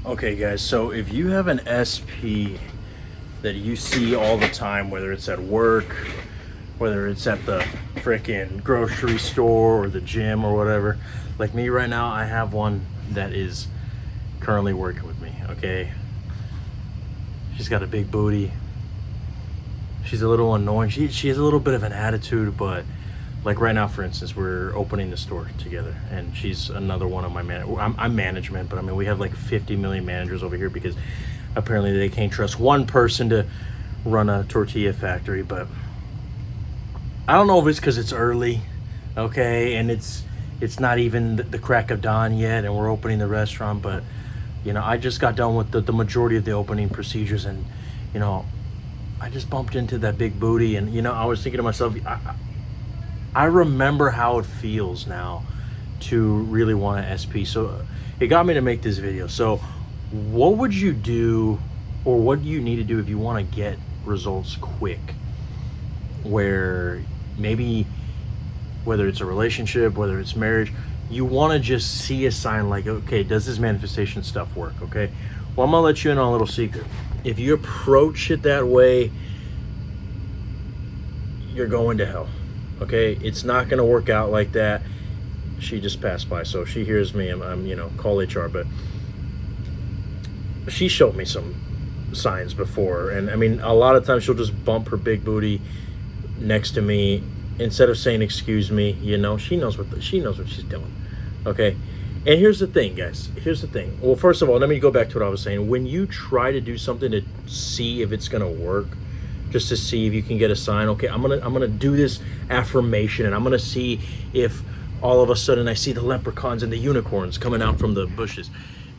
Okay, guys, so if you have an SP that you see all the time, whether it's at work, whether it's at the freaking grocery store or the gym or whatever, like me right now, I have one that is currently working with me, okay? She's got a big booty. She's a little annoying. She has a little bit of an attitude, but like right now, for instance, we're opening the store together, and she's another one of my I'm management, but I mean, we have like 50 million managers over here because apparently they can't trust one person to run a tortilla factory. But I don't know if it's because it's early, okay, and it's not even the crack of dawn yet, and we're opening the restaurant. But you know, I just got done with the majority of the opening procedures, and you know, I just bumped into that big booty, and you know, I was thinking to myself, I remember how it feels now to really want an SP. So it got me to make this video. So what would you do, or what do you need to do if you want to get results quick? Where maybe, whether it's a relationship, whether it's marriage, you want to just see a sign like, okay, does this manifestation stuff work? Okay, well, I'm gonna let you in on a little secret. If you approach it that way, you're going to hell. Okay, it's not gonna work out like that. She just passed by, so she hears me. I'm you know, call HR, but she showed me some signs before, and I mean, a lot of times she'll just bump her big booty next to me instead of saying excuse me. You know, she knows what she's doing. Okay, and here's the thing, guys. Here's the thing. Well, first of all, let me go back to what I was saying. When you try to do something to see if it's gonna work, just to see if you can get a sign, okay, I'm gonna do this affirmation, and I'm gonna see if all of a sudden I see the leprechauns and the unicorns coming out from the bushes,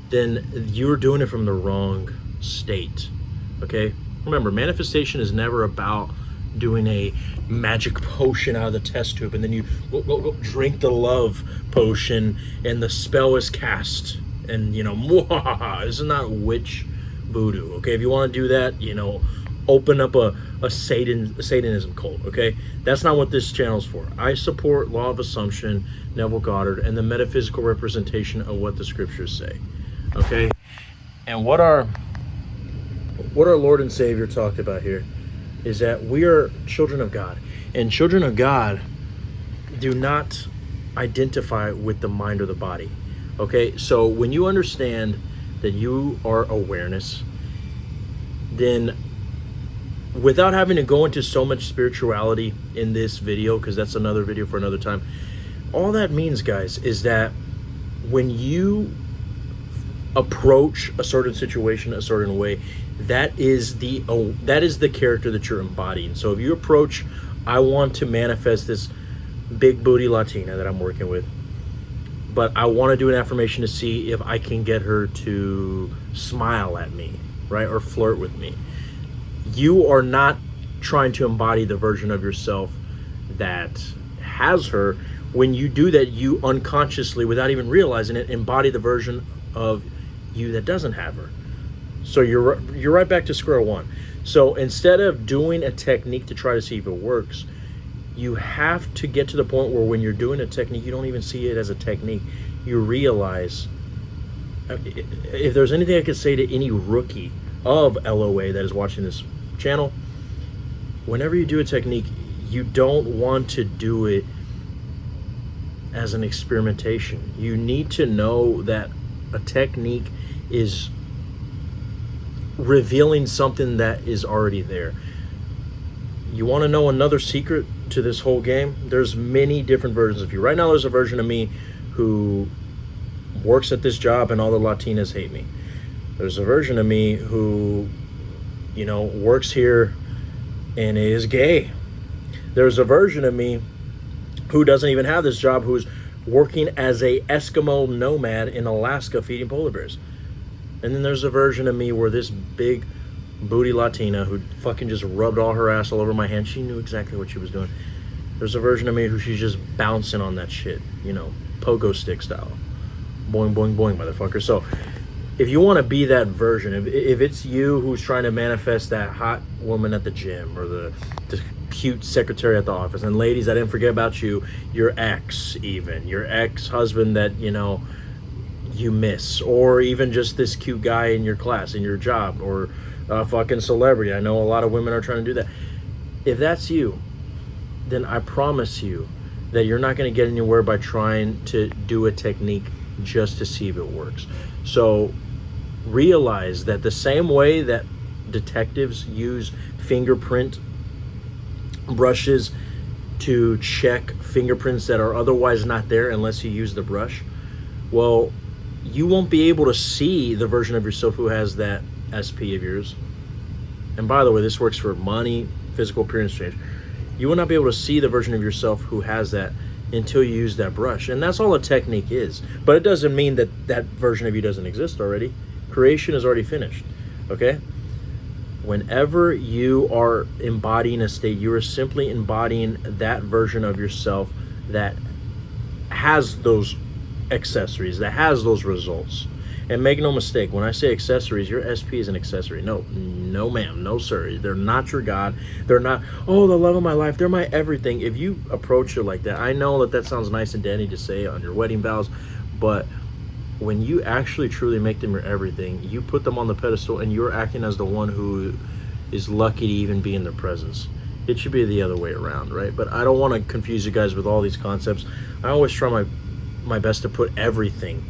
then you're doing it from the wrong state. Okay, remember, manifestation is never about doing a magic potion out of the test tube and then you go drink the love potion and the spell is cast, and you know, this is not witch voodoo. Okay, if you want to do that, you know, open up a Satanism cult. Okay, that's not what this channel's for. I support Law of Assumption, Neville Goddard, and the metaphysical representation of what the scriptures say. Okay, and what our Lord and Savior talked about here is that we are children of God, and children of God do not identify with the mind or the body. Okay, so when you understand that you are awareness, then without having to go into so much spirituality in this video, because that's another video for another time, all that means, guys, is that when you approach a certain situation a certain way, that is the character that you're embodying. So if you approach, I want to manifest this big booty Latina that I'm working with, but I want to do an affirmation to see if I can get her to smile at me, right, or flirt with me. You are not trying to embody the version of yourself that has her. When you do that, you unconsciously, without even realizing it, embody the version of you that doesn't have her. So you're right back to square one. So instead of doing a technique to try to see if it works, you have to get to the point where when you're doing a technique, you don't even see it as a technique. You realize, if there's anything I could say to any rookie of LOA that is watching this channel, whenever you do a technique, you don't want to do it as an experimentation. You need to know that a technique is revealing something that is already there. You want to know another secret to this whole game? There's many different versions of you. Right now, there's a version of me who works at this job and all the Latinas hate me. There's a version of me who, you know, works here and is gay. There's a version of me who doesn't even have this job, who's working as a Eskimo nomad in Alaska feeding polar bears. And then there's a version of me where this big booty Latina who fucking just rubbed all her ass all over my hand, she knew exactly what she was doing. There's a version of me who she's just bouncing on that shit, you know, pogo stick style. Boing, boing, boing, motherfucker. So if you want to be that version, if it's you who's trying to manifest that hot woman at the gym or the cute secretary at the office, and ladies, I didn't forget about you, your ex, even your ex-husband that, you know, you miss, or even just this cute guy in your class, in your job, or a fucking celebrity. I know a lot of women are trying to do that. If that's you, then I promise you that you're not going to get anywhere by trying to do a technique just to see if it works. So realize that the same way that detectives use fingerprint brushes to check fingerprints that are otherwise not there unless you use the brush, well, you won't be able to see the version of yourself who has that SP of yours. And by the way, this works for money, physical appearance change. You will not be able to see the version of yourself who has that until you use that brush. And that's all a technique is. But it doesn't mean that that version of you doesn't exist already. Creation is already finished, okay? Whenever you are embodying a state, you are simply embodying that version of yourself that has those accessories, that has those results. And make no mistake, when I say accessories, your SP is an accessory. No ma'am, no sir. They're not your God. They're not, oh, the love of my life. They're my everything. If you approach it like that, I know that sounds nice and dandy to say on your wedding vows, but when you actually truly make them your everything, you put them on the pedestal and you're acting as the one who is lucky to even be in their presence. It should be the other way around, right? But I don't want to confuse you guys with all these concepts. I always try my best to put everything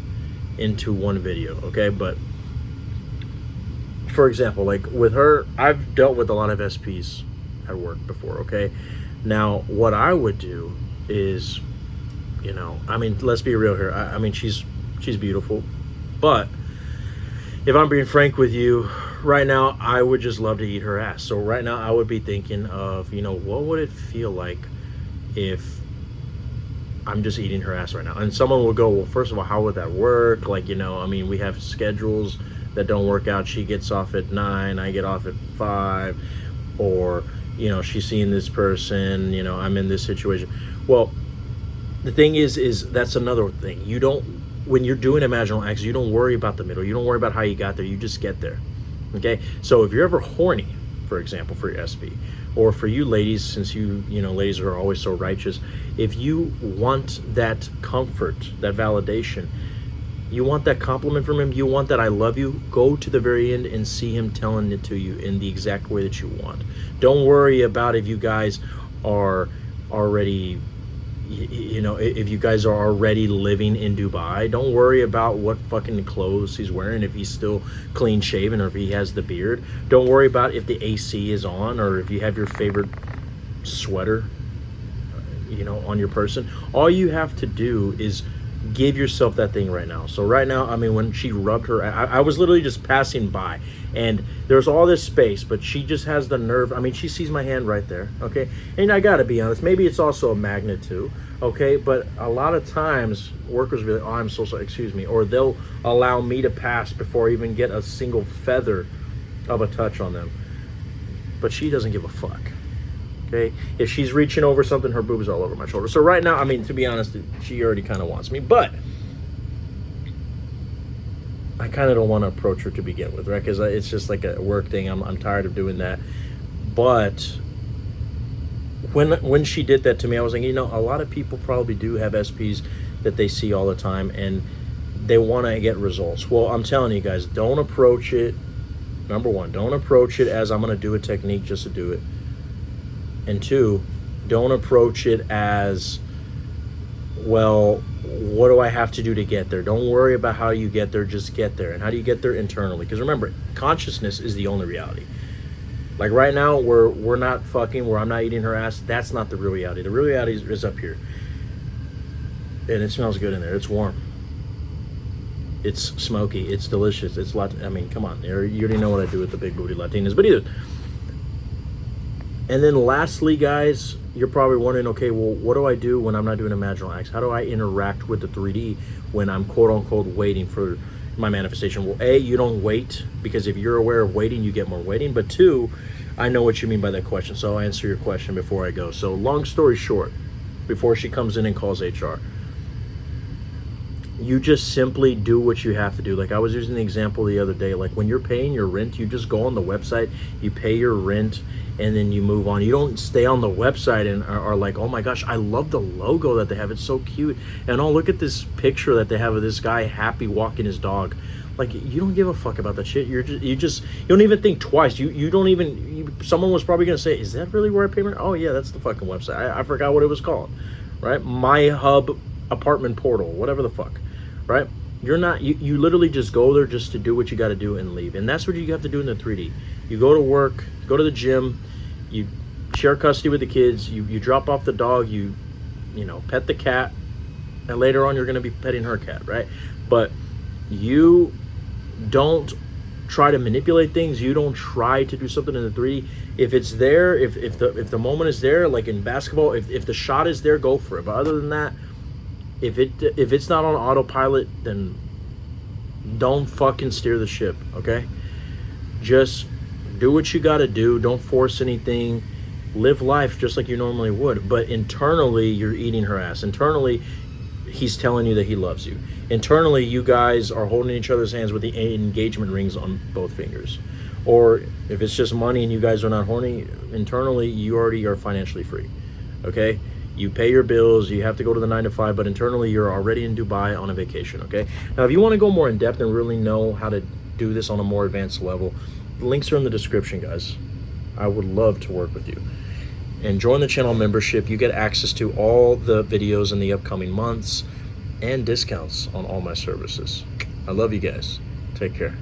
into one video, okay? But for example, like with her, I've dealt with a lot of SPs at work before, okay? Now, what I would do is, you know, I mean, let's be real here. I mean, she's beautiful, but if I'm being frank with you, right now, I would just love to eat her ass. So right now, I would be thinking of, you know, what would it feel like if I'm just eating her ass right now? And someone will go, well, first of all, how would that work? Like, you know, I mean, we have schedules that don't work out. She gets off at 9, I get off at 5, or, you know, she's seeing this person, you know, I'm in this situation. Well, the thing is that's another thing. You don't, when you're doing imaginal acts, you don't worry about the middle. You don't worry about how you got there. You just get there. Okay? So if you're ever horny, for example, for your SP, or for you ladies, since you know, ladies are always so righteous, if you want that comfort, that validation, you want that compliment from him, you want that I love you, go to the very end and see him telling it to you in the exact way that you want. Don't worry about if you guys are already, you know, if you guys are already living in Dubai. Don't worry about what fucking clothes he's wearing, if he's still clean shaven or if he has the beard. Don't worry about if the AC is on or if you have your favorite sweater, you know, on your person. All you have to do is give yourself that thing right now. So right now, I mean, when she rubbed her, I was literally just passing by and there's all this space, but she just has the nerve. I mean, she sees my hand right there, okay? And I gotta be honest, maybe it's also a magnet too, okay? But a lot of times workers will be like, oh, I'm so sorry, excuse me, or they'll allow me to pass before I even get a single feather of a touch on them. But she doesn't give a fuck. Okay, if she's reaching over something, her boob's all over my shoulder. So right now, I mean, to be honest, she already kind of wants me, but I kind of don't want to approach her to begin with, right? Because it's just like a work thing. I'm tired of doing that. But when she did that to me, I was like, you know, a lot of people probably do have SPs that they see all the time, and they want to get results. Well, I'm telling you guys, don't approach it. Number one, don't approach it as I'm going to do a technique just to do it. And 2, don't approach it as, well, what do I have to do to get there? Don't worry about how you get there, just get there. And how do you get there? Internally. Because remember, consciousness is the only reality. Like right now, we're not fucking, where I'm not eating her ass. That's not the real reality. The real reality is up here. And it smells good in there. It's warm. It's smoky. It's delicious. It's I mean, come on. You already know what I do with the big booty Latinas. But either. And then lastly, guys, you're probably wondering, okay, well, what do I do when I'm not doing imaginal acts? How do I interact with the 3D when I'm quote-unquote waiting for my manifestation? Well, A, you don't wait, because if you're aware of waiting, you get more waiting. But 2, I know what you mean by that question, so I'll answer your question before I go. So long story short, before she comes in and calls HR, you just simply do what you have to do. Like I was using the example the other day, like when you're paying your rent, you just go on the website, you pay your rent, and then you move on. You don't stay on the website and are like, oh my gosh, I love the logo that they have, it's so cute, and oh, look at this picture that they have of this guy happy walking his dog. Like, you don't give a fuck about that shit. You don't even think twice. You don't even, someone was probably gonna say, is that really where I pay my, oh yeah, that's the fucking website. I forgot what it was called, right? My Hub apartment portal, whatever the fuck, right? You're not, you literally just go there just to do what you got to do and leave. And that's what you have to do in the 3D. You go to work, go to the gym, you share custody with the kids, you drop off the dog, you know, pet the cat, and later on you're going to be petting her cat, right? But you don't try to manipulate things. You don't try to do something in the 3D. If it's there, if the moment is there, like in basketball, if the shot is there, go for it. But other than that, if it's not on autopilot, then don't fucking steer the ship, okay? Just do what you got to do. Don't force anything. Live life just like you normally would. But internally, you're eating her ass. Internally, he's telling you that he loves you. Internally, you guys are holding each other's hands with the engagement rings on both fingers. Or if it's just money and you guys are not horny, internally, you already are financially free, okay? You pay your bills, you have to go to the 9 to 5, but internally you're already in Dubai on a vacation, okay? Now, if you want to go more in depth and really know how to do this on a more advanced level, the links are in the description, guys. I would love to work with you. And join the channel membership. You get access to all the videos in the upcoming months and discounts on all my services. I love you guys. Take care.